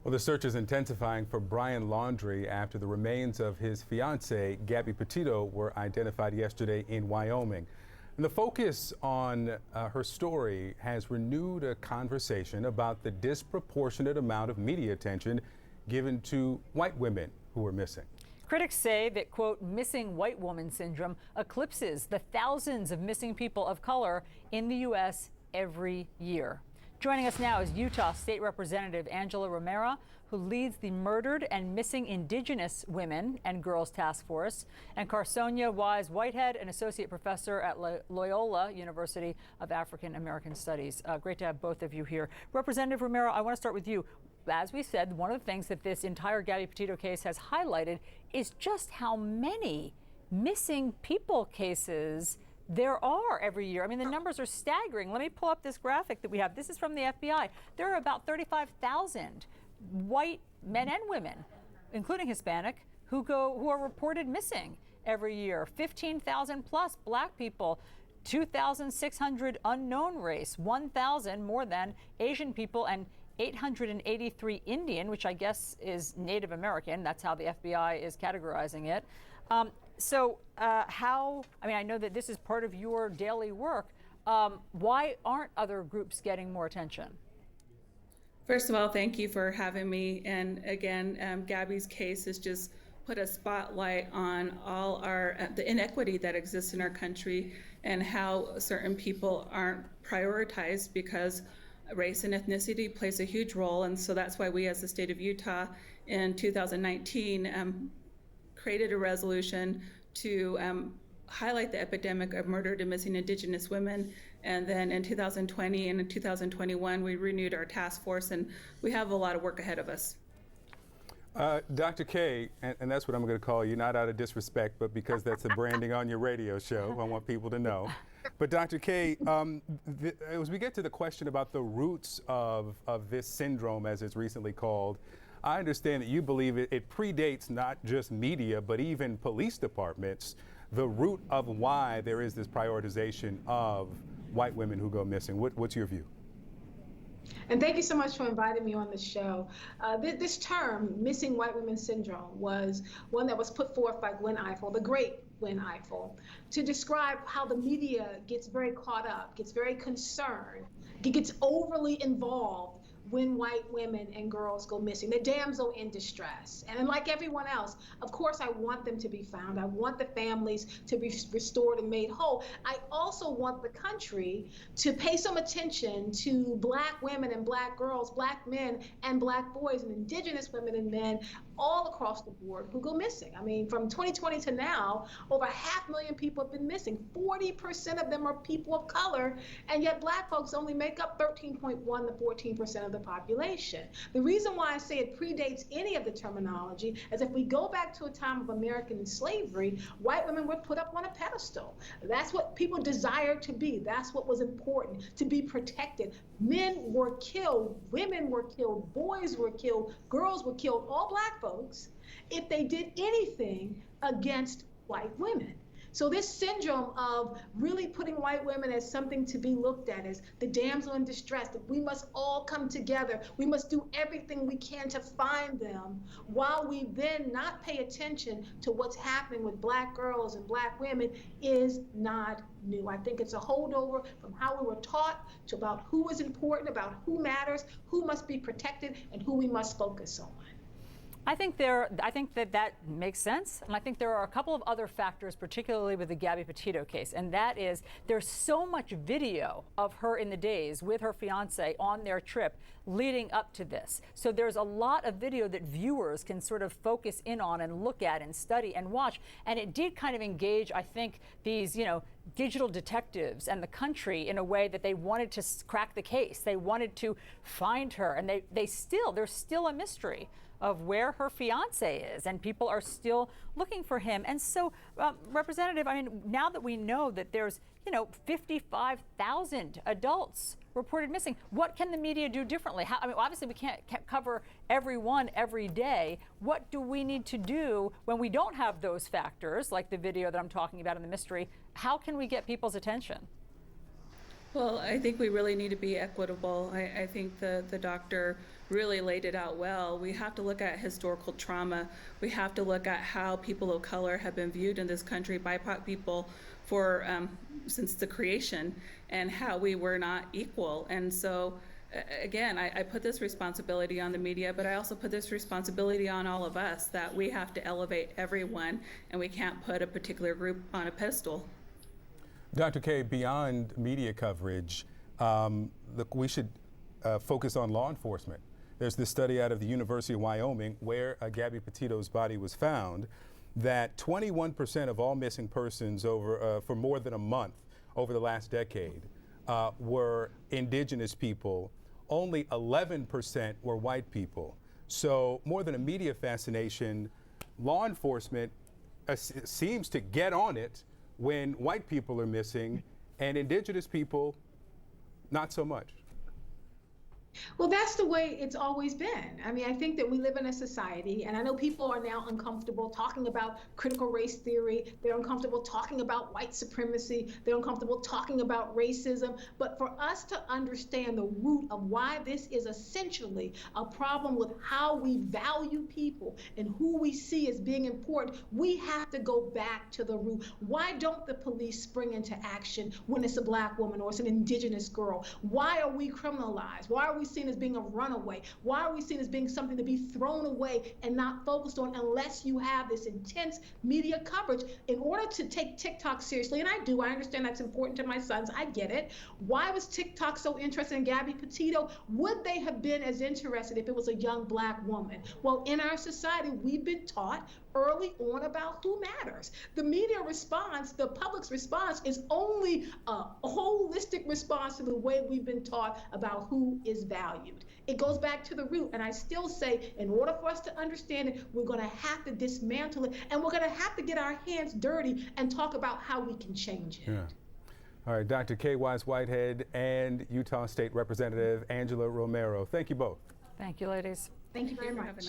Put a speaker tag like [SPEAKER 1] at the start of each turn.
[SPEAKER 1] Well, the search is intensifying for Brian Laundrie after the remains of his fiancee, Gabby Petito, were identified yesterday in Wyoming. And the focus on her story has renewed a conversation about the disproportionate amount of media attention given to white women who are missing.
[SPEAKER 2] Critics say that, quote, missing white woman syndrome eclipses the thousands of missing people of color in the U.S. every year. Joining us now is Utah State Representative Angela Romero, who leads the Murdered and Missing Indigenous Women and Girls Task Force, and Carsonia Wise Whitehead, an associate professor at Loyola University of African American Studies. Great to have both of you here. Representative Romero, I want to start with you. As we said, one of the things that this entire Gabby Petito case has highlighted is just how many missing people cases there are every year. I mean, the numbers are staggering. Let me pull up this graphic that we have. This is from the FBI. There are about 35,000 white men and women, including Hispanic, who are reported missing every year. 15,000 plus black people, 2,600 unknown race, 1,000 more than Asian people, and 883 Indian, which I guess is Native American. That's how the FBI is categorizing it. I know that this is part of your daily work. Why aren't other groups getting more attention?
[SPEAKER 3] First of all, thank you for having me. And again, Gabby's case has just put a spotlight on all the inequity that exists in our country and how certain people aren't prioritized because race and ethnicity plays a huge role. And so that's why we as the state of Utah in 2019 created a resolution to highlight the epidemic of murdered and missing Indigenous women. And then in 2020 and in 2021, we renewed our task force, and we have a lot of work ahead of us.
[SPEAKER 1] Dr. K, and that's what I'm going to call you, not out of disrespect, but because that's the branding on your radio show. I want people to know. But Dr. K, as we get to the question about the roots of this syndrome, as it's recently called, I understand that you believe it predates not just media, but even police departments, the root of why there is this prioritization of white women who go missing. What's your view?
[SPEAKER 4] And thank you so much for inviting me on the show. This term, missing white women syndrome, was one that was put forth by Gwen Ifill, the great Gwen Ifill, to describe how the media gets very caught up, gets very concerned, gets overly involved when white women and girls go missing. They're damsel in distress. And like everyone else, of course, I want them to be found. I want the families to be restored and made whole. I also want the country to pay some attention to black women and black girls, black men and black boys, and Indigenous women and men all across the board who go missing. I mean, from 2020 to now, over 500,000 people have been missing. 40% of them are people of color, and yet black folks only make up 13.1 to 14% of the population. The reason why I say it predates any of the terminology is if we go back to a time of American slavery, white women were put up on a pedestal. That's what people desired to be. That's what was important, to be protected. Men were killed, women were killed, boys were killed, girls were killed, all black folks, if they did anything against white women. So this syndrome of really putting white women as something to be looked at as the damsel in distress, that we must all come together, we must do everything we can to find them, while we then not pay attention to what's happening with black girls and black women, is not new. I think it's a holdover from how we were taught to about who is important, about who matters, who must be protected, and who we must focus on.
[SPEAKER 2] I think that makes sense, and I think there are a couple of other factors, particularly with the Gabby Petito case, and that is there's so much video of her in the days with her fiance on their trip leading up to this. So there's a lot of video that viewers can sort of focus in on and look at and study and watch, and it did kind of engage, I think, these, digital detectives and the country in a way that they wanted to crack the case. They wanted to find her, and there's still a mystery of where her fiance is, and people are still looking for him. And so, Representative, I mean, now that we know that there's, 55,000 adults reported missing, what can the media do differently? Obviously we can't cover everyone every day. What do we need to do when we don't have those factors, like the video that I'm talking about in the mystery? How can we get people's attention?
[SPEAKER 3] Well, I think we really need to be equitable. I think the doctor really laid it out well. We have to look at historical trauma. We have to look at how people of color have been viewed in this country, BIPOC people, for since the creation, and how we were not equal. And so, again, I put this responsibility on the media, but I also put this responsibility on all of us, that we have to elevate everyone, and we can't put a particular group on a pedestal.
[SPEAKER 1] Dr. K, beyond media coverage, we should focus on law enforcement. There's this study out of the University of Wyoming where Gabby Petito's body was found, that 21% of all missing persons for more than a month over the last decade were indigenous people. Only 11% were white people. So more than a media fascination, law enforcement seems to get on it when white people are missing, and indigenous people, not so much.
[SPEAKER 4] Well, that's the way it's always been. I mean, I think that we live in a society, and I know people are now uncomfortable talking about critical race theory. They're uncomfortable talking about white supremacy. They're uncomfortable talking about racism. But for us to understand the root of why this is essentially a problem with how we value people and who we see as being important, we have to go back to the root. Why don't the police spring into action when it's a Black woman or it's an indigenous girl? Why are we criminalized? Why are we seen as being a runaway? Why are we seen as being something to be thrown away and not focused on, unless you have this intense media coverage? In order to take TikTok seriously, and I do, I understand that's important to my sons, I get it. Why was TikTok so interested in Gabby Petito? Would they have been as interested if it was a young Black woman? Well, in our society, we've been taught early on about who matters. The media response, the public's response, is only a holistic response to the way we've been taught about who is valued. It goes back to the root, and I still say, in order for us to understand it, we're going to have to dismantle it, and we're going to have to get our hands dirty and talk about how we can change it.
[SPEAKER 1] Yeah. All right, Dr. K. Wise Whitehead and Utah State Representative Angela Romero, thank you both.
[SPEAKER 2] Thank you, ladies.
[SPEAKER 4] Thank you very much.